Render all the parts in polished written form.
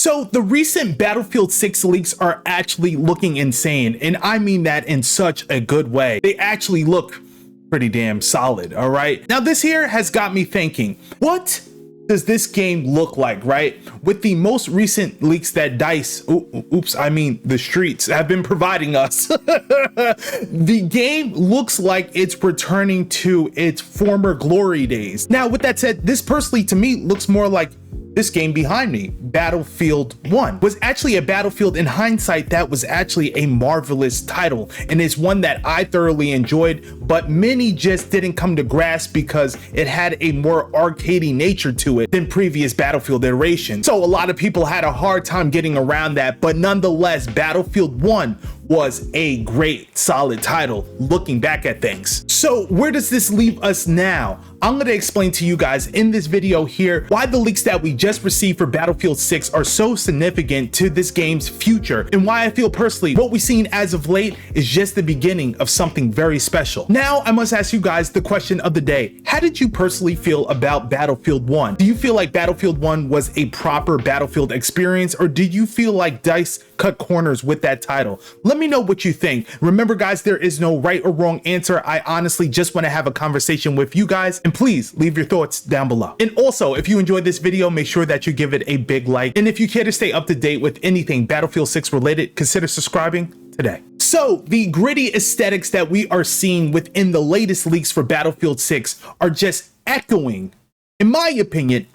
So the recent Battlefield 6 leaks are actually looking insane, and I mean that in such a good way. They actually look pretty damn solid, all right? Now this here has got me thinking, what does this game look like, right? With the most recent leaks that DICE, the streets have been providing us, the game looks like it's returning to its former glory days. Now, with that said, this personally to me looks more like this game behind me, Battlefield 1, was actually a Battlefield in hindsight that was actually a marvelous title, and is one that I thoroughly enjoyed, but many just didn't come to grasp because it had a more arcadey nature to it than previous Battlefield iterations. So a lot of people had a hard time getting around that, but nonetheless, Battlefield 1 was a great solid title looking back at things. So where does this leave us now? I'm going to explain to you guys in this video here why the leaks that we just received for Battlefield 6 are so significant to this game's future, and why I feel personally what we've seen as of late is just the beginning of something very special. Now I must ask you guys the question of the day. How did you personally feel about Battlefield 1? Do you feel like Battlefield 1 was a proper Battlefield experience, or did you feel like DICE cut corners with that title? Let me know what you think. Remember guys, there is no right or wrong answer. I honestly just want to have a conversation with you guys, and please leave your thoughts down below. And also, if you enjoyed this video, make sure that you give it a big like. And if you care to stay up to date with anything Battlefield 6 related, consider subscribing today. So the gritty aesthetics that we are seeing within the latest leaks for Battlefield 6 are just echoing, in my opinion,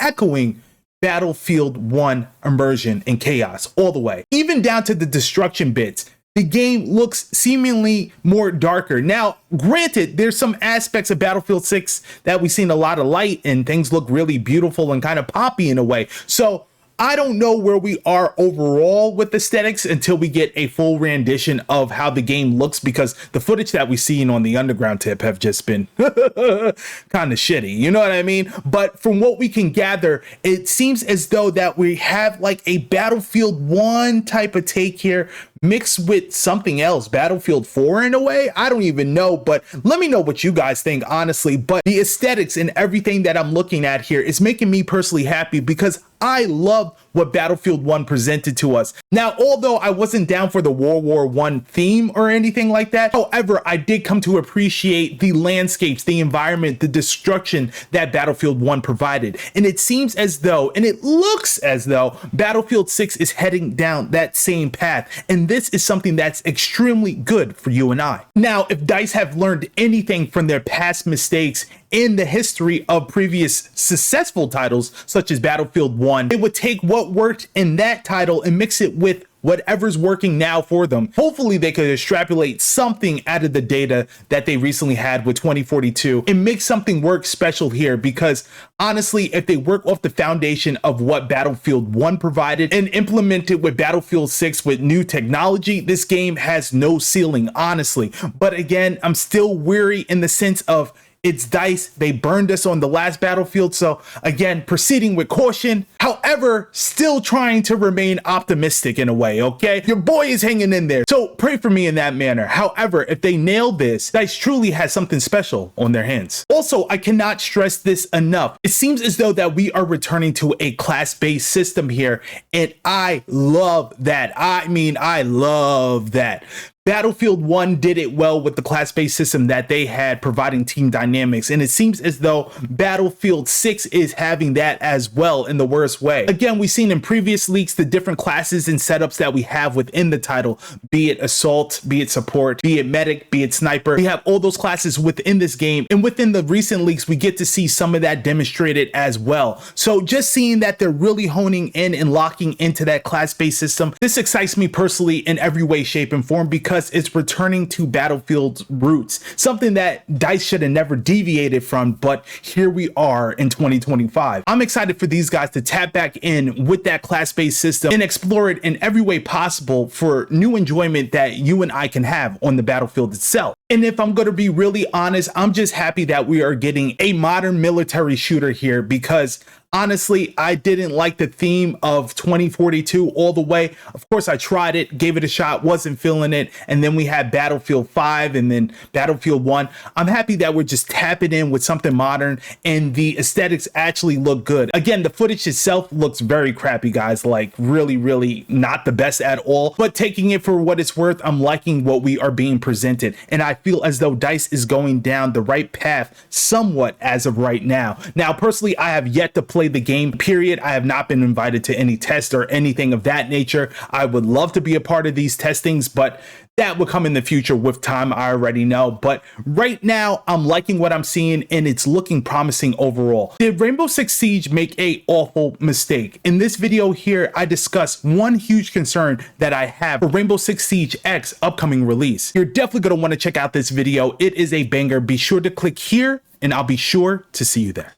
Battlefield 1 immersion and chaos all the way, even down to the destruction bits. The game looks seemingly more darker. Now, granted, there's some aspects of Battlefield 6 that we've seen a lot of light and things look really beautiful and kind of poppy in a way. So I don't know where we are overall with aesthetics until we get a full rendition of how the game looks, because the footage that we've seen on the underground tip have just been kind of shitty, you know what I mean? But from what we can gather, it seems as though that we have like a Battlefield 1 type of take here mixed with something else, Battlefield 4 in a way. I don't even know, but let me know what you guys think, honestly. But the aesthetics and everything that I'm looking at here is making me personally happy, because I love what Battlefield 1 presented to us. Now, although I wasn't down for the World War I theme or anything like that, however, I did come to appreciate the landscapes, the environment, the destruction that Battlefield 1 provided. And it seems as though, and it looks as though, Battlefield 6 is heading down that same path. And this is something that's extremely good for you and I. Now, if DICE have learned anything from their past mistakes in the history of previous successful titles, such as Battlefield 1, they would take what worked in that title and mix it with whatever's working now for them. Hopefully they could extrapolate something out of the data that they recently had with 2042 and make something work special here, because honestly, if they work off the foundation of what Battlefield 1 provided and implement it with Battlefield 6 with new technology, this game has no ceiling, honestly. But again, I'm still weary in the sense of it's DICE. They burned us on the last Battlefield. So again, proceeding with caution. However, still trying to remain optimistic in a way, okay? Your boy is hanging in there. So pray for me in that manner. However, if they nail this, DICE truly has something special on their hands. Also, I cannot stress this enough. It seems as though that we are returning to a class-based system here, and I love that. I mean, I love that. Battlefield 1 did it well with the class-based system that they had, providing team dynamics, and it seems as though Battlefield 6 is having that as well in the worst way. Again, we've seen in previous leaks the different classes and setups that we have within the title, be it assault, be it support, be it medic, be it sniper. We have all those classes within this game, and within the recent leaks we get to see some of that demonstrated as well. So just seeing that they're really honing in and locking into that class-based system, this excites me personally in every way, shape, and form, because it's returning to Battlefield's roots, something that DICE should have never deviated from, but here we are in 2025. I'm excited for these guys to tap back in with that class-based system and explore it in every way possible for new enjoyment that you and I can have on the battlefield itself. And if I'm going to be really honest, I'm just happy that we are getting a modern military shooter here, because Honestly, I didn't like the theme of 2042 all the way. Of course, I tried it, gave it a shot, wasn't feeling it. And then we had Battlefield 5 and then Battlefield 1. I'm happy that we're just tapping in with something modern and the aesthetics actually look good. Again, the footage itself looks very crappy, guys, like really not the best at all. But taking it for what it's worth, I'm liking what we are being presented. And I feel as though DICE is going down the right path somewhat as of right now. Now, personally, I have yet to play the game, period. I have not been invited to any test or anything of that nature. I would love to be a part of these testings, but that will come in the future with time, I already know. But right now, I'm liking what I'm seeing and it's looking promising overall. Did Rainbow Six Siege make a awful mistake? In this video here, I discuss one huge concern that I have for Rainbow Six Siege X upcoming release. You're definitely going to want to check out this video. It is a banger. Be sure to click here and I'll be sure to see you there.